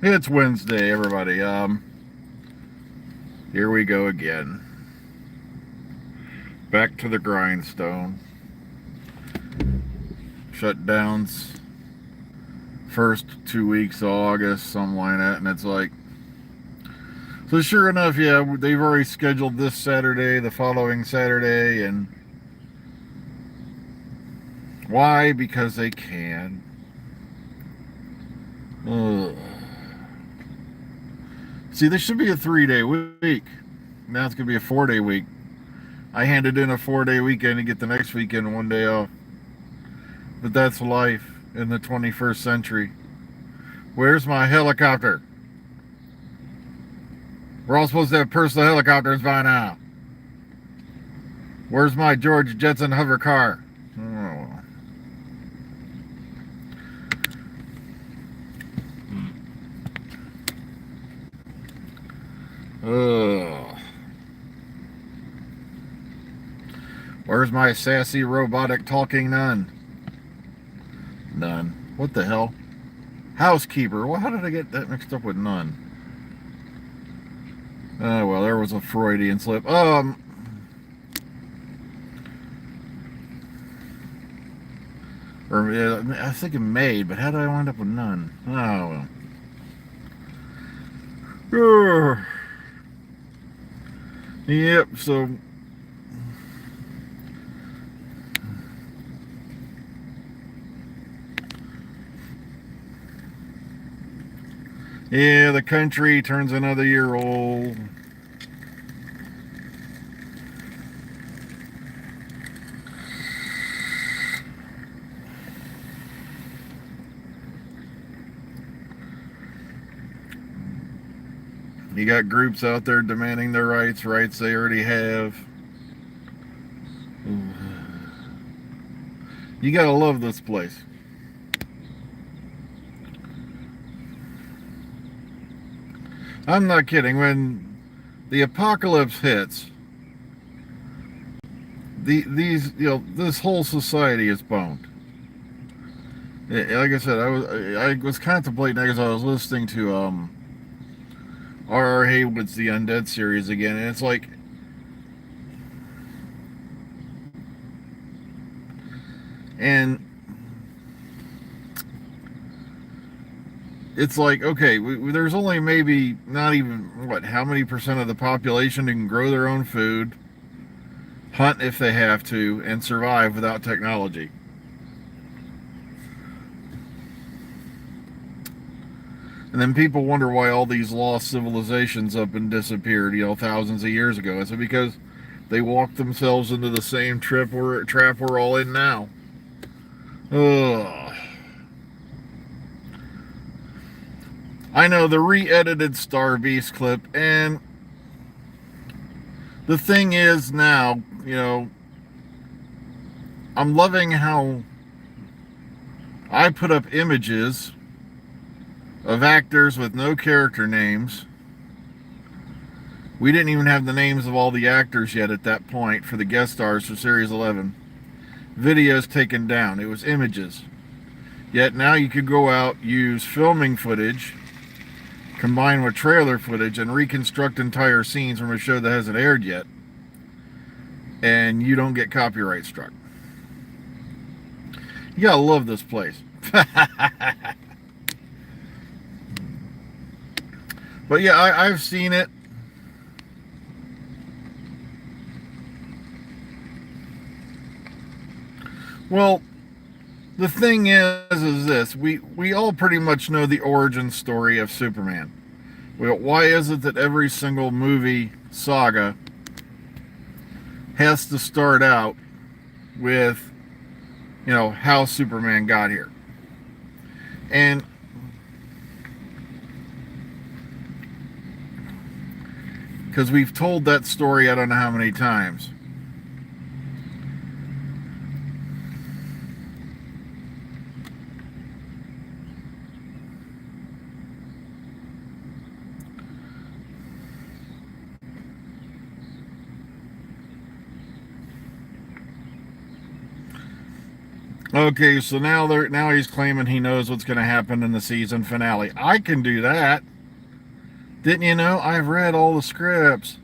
It's Wednesday, everybody. Here we go again. Back to the grindstone. Shutdowns. First 2 weeks of August, something like that, and it's like. So sure enough, yeah, they've already scheduled this Saturday, the following Saturday, and why? Because they can. Ugh. See, this should be a 3-day week. Now it's gonna be a 4-day week. I handed in a 4-day weekend to get the next weekend 1 day off. But that's life in the 21st century. Where's my helicopter? We're all supposed to have personal helicopters by now. Where's my George Jetson hover car? Ugh. Where's my sassy robotic talking nun? Nun. What the hell? Housekeeper. Well, how did I get that mixed up with nun? Oh, well, there was a Freudian slip. Or I was thinking maid, but how did I wind up with nun? Oh, well. Yep, so. Yeah, the country turns another year old. You got groups out there demanding their rights they already have. You gotta love this place. I'm not kidding. When the apocalypse hits, this whole society is boned. Like I said, I was contemplating because I was listening to R.R. Haywood's The Undead series again, and it's like and it's like, okay, there's only maybe not even how many percent of the population who can grow their own food, hunt if they have to, and survive without technology. And then people wonder why all these lost civilizations up and disappeared, thousands of years ago. It's because they walked themselves into the same trap we're all in now. Ugh. I know the re-edited Star Beast clip, and the thing is now, I'm loving how I put up images of actors with no character names. We didn't even have the names of all the actors yet at that point for the guest stars for Series 11. Videos taken down. It was images. Yet now you could go out, use filming footage, combine with trailer footage, and reconstruct entire scenes from a show that hasn't aired yet. And you don't get copyright struck. You gotta love this place. But yeah, I've seen it. Well, the thing is this: we all pretty much know the origin story of Superman. Well, why is it that every single movie saga has to start out with, how Superman got here? And because we've told that story I don't know how many times. Okay, so now he's claiming he knows what's going to happen in the season finale. I can do that. Didn't you know? I've read all the scripts.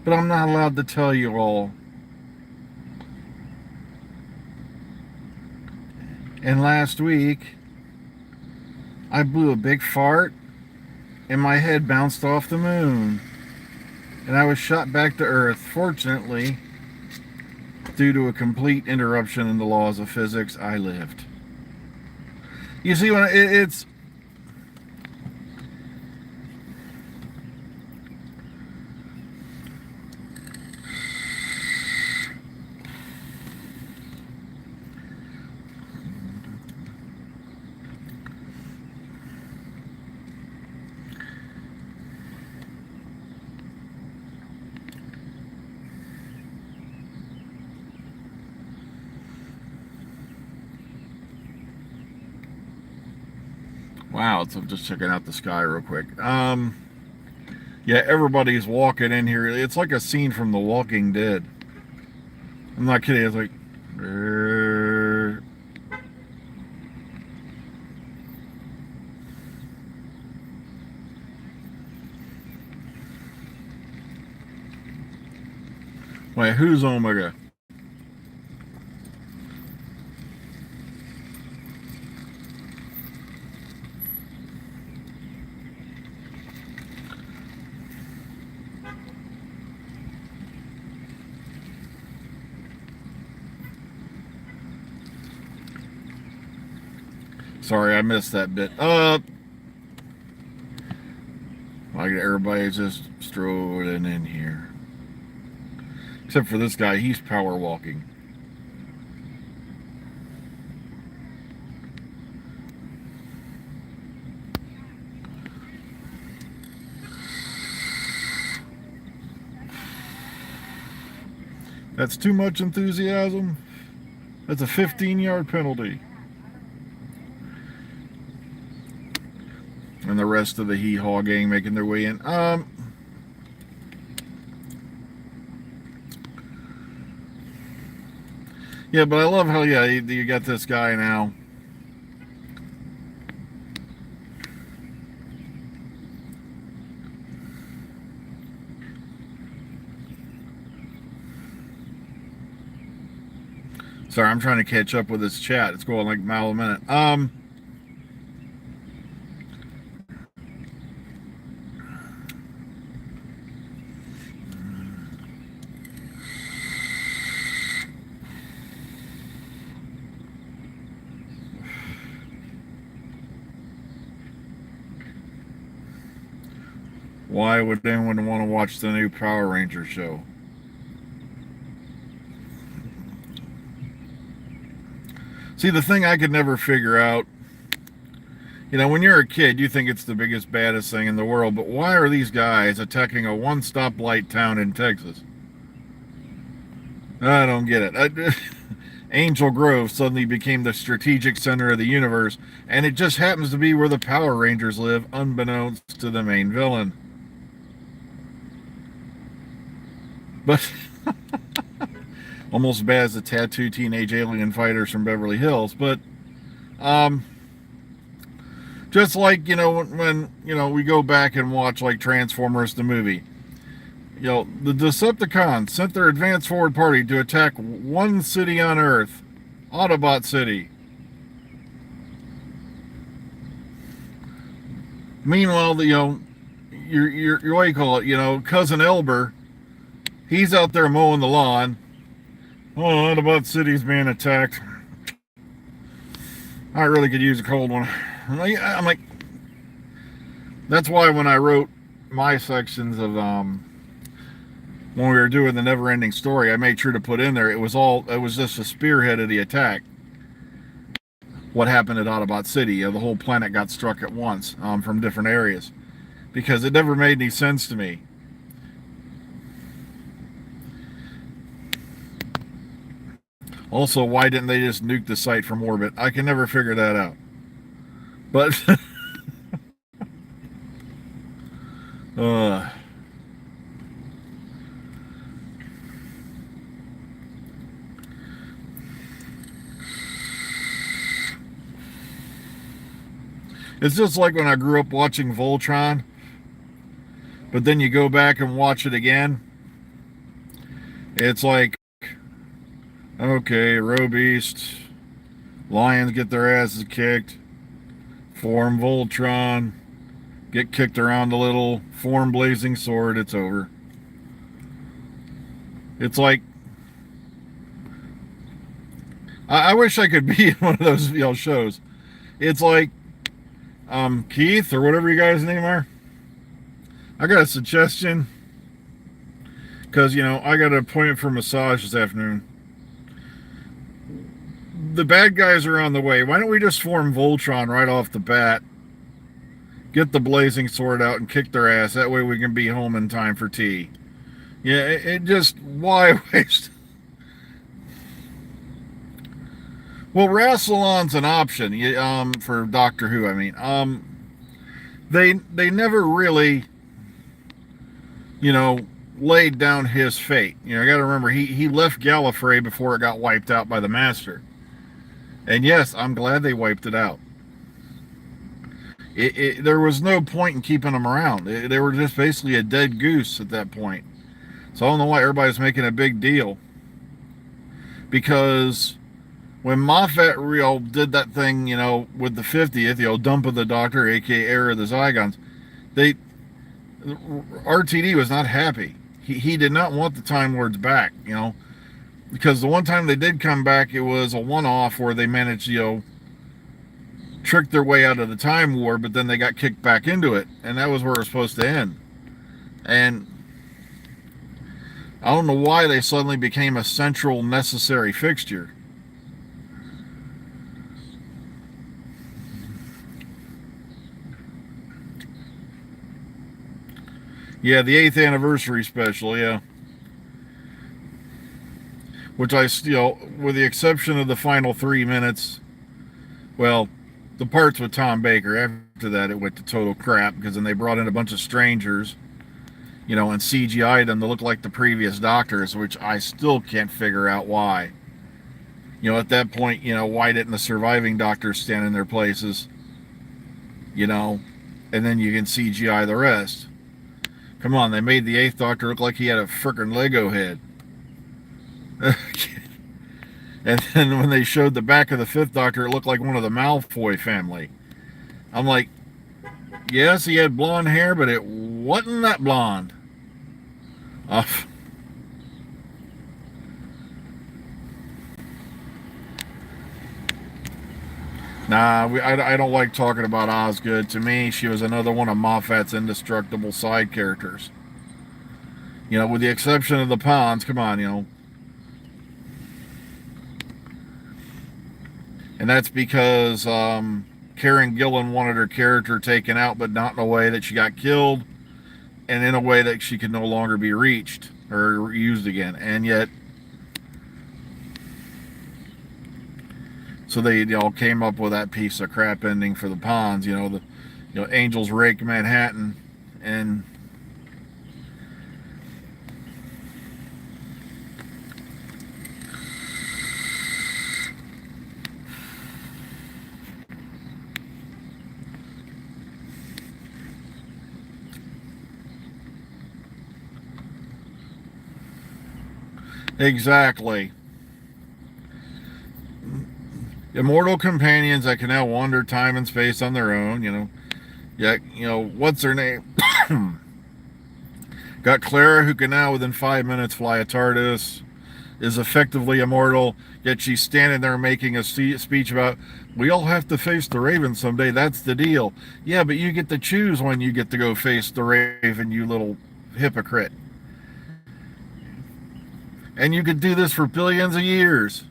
But I'm not allowed to tell you all. And last week, I blew a big fart and my head bounced off the moon. And I was shot back to Earth. Fortunately, due to a complete interruption in the laws of physics, I lived. You see, when it's... Wow, so I'm just checking out the sky real quick. Yeah, everybody's walking in here. It's like a scene from The Walking Dead. I'm not kidding. It's like... Wait, who's Omega? Sorry, I missed that bit. Like everybody's just strolling in here. Except for this guy, he's power walking. That's too much enthusiasm. That's a 15-yard penalty. And the rest of the hee-haw gang making their way in. Yeah, but I love how, yeah, you got this guy now. Sorry, I'm trying to catch up with this chat. It's going like a mile a minute. Why would anyone want to watch the new Power Ranger show? See, the thing I could never figure out, you know, when you're a kid, you think it's the biggest, baddest thing in the world, but why are these guys attacking a one-stoplight town in Texas? I don't get it. Angel Grove suddenly became the strategic center of the universe, and it just happens to be where the Power Rangers live, unbeknownst to the main villain. But almost as bad as the tattooed teenage alien fighters from Beverly Hills. But just like, you know, when you know, we go back and watch like Transformers the movie, you know, the Decepticons sent their advanced forward party to attack one city on Earth, Autobot City. Meanwhile, you know, your what do you call it, you know, cousin Elber, he's out there mowing the lawn. Oh, Autobot City's being attacked. I really could use a cold one. I'm like, that's why when I wrote my sections of when we were doing the never-ending story, I made sure to put in there it was just a spearhead of the attack. What happened at Autobot City? The whole planet got struck at once from different areas, because it never made any sense to me. Also, why didn't they just nuke the site from orbit? I can never figure that out. But It's just like when I grew up watching Voltron, but then you go back and watch it again. It's like, okay, Row Beast, Lions get their asses kicked, form Voltron, get kicked around a little, form Blazing Sword, it's over. It's like, I wish I could be in one of those shows. It's like, Keith, or whatever you guys' name are, I got a suggestion, because, I got an appointment for massage this afternoon. The bad guys are on the way. Why don't we just form Voltron right off the bat, get the Blazing Sword out, and kick their ass? That way we can be home in time for tea. Yeah, it just, why waste? Well, Rassilon's an option, for Doctor Who, I mean. They never really, laid down his fate. I got to remember, he left Gallifrey before it got wiped out by the Master. And yes, I'm glad they wiped it out. There was no point in keeping them around. They were just basically a dead goose at that point. So I don't know why everybody's making a big deal. Because when Moffat did that thing, with the 50th, dump of the Doctor, aka Era of the Zygons, RTD was not happy. He did not want the Time Lords back, because the one time they did come back, it was a one-off where they managed, trick their way out of the Time War, but then they got kicked back into it, and that was where it was supposed to end. And I don't know why they suddenly became a central, necessary fixture. Yeah, the 8th anniversary special, yeah. Which I still, with the exception of the final 3 minutes, well, the parts with Tom Baker, after that it went to total crap, because then they brought in a bunch of strangers, and CGI'd them to look like the previous Doctors, which I still can't figure out why. At that point, why didn't the surviving Doctors stand in their places? And then you can CGI the rest. Come on, they made the 8th Doctor look like he had a frickin' Lego head. And then when they showed the back of the 5th Doctor, it looked like one of the Malfoy family. I'm like, yes, he had blonde hair, but it wasn't that blonde. Nah, I don't like talking about Osgood. To me, she was another one of Moffat's indestructible side characters. With the exception of the Ponds, come on, And that's because Karen Gillan wanted her character taken out, but not in a way that she got killed, and in a way that she could no longer be reached or used again. And yet, so they came up with that piece of crap ending for the Ponds. Angels rake Manhattan, and exactly. Immortal companions that can now wander time and space on their own, what's her name? Got Clara, who can now within 5 minutes fly a TARDIS, is effectively immortal, yet she's standing there making a speech about, we all have to face the Raven someday, that's the deal. Yeah, but you get to choose when you get to go face the Raven, you little hypocrite. And you could do this for billions of years.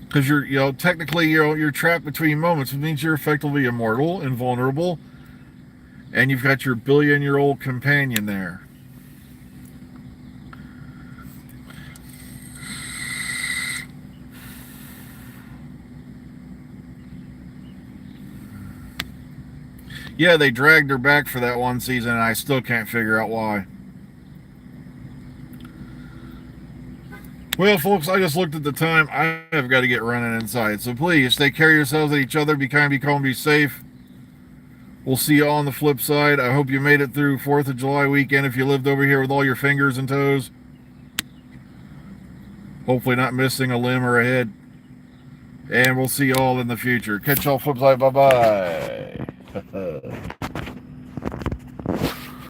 Because you're, technically, you're trapped between moments. It means you're effectively immortal, invulnerable, and you've got your billion-year-old companion there. Yeah, they dragged her back for that one season, and I still can't figure out why. Well, folks, I just looked at the time. I have got to get running inside. So please, take care of yourselves and each other. Be kind, be calm, be safe. We'll see you all on the flip side. I hope you made it through 4th of July weekend if you lived over here with all your fingers and toes. Hopefully not missing a limb or a head. And we'll see you all in the future. Catch y'all flip side. Bye-bye.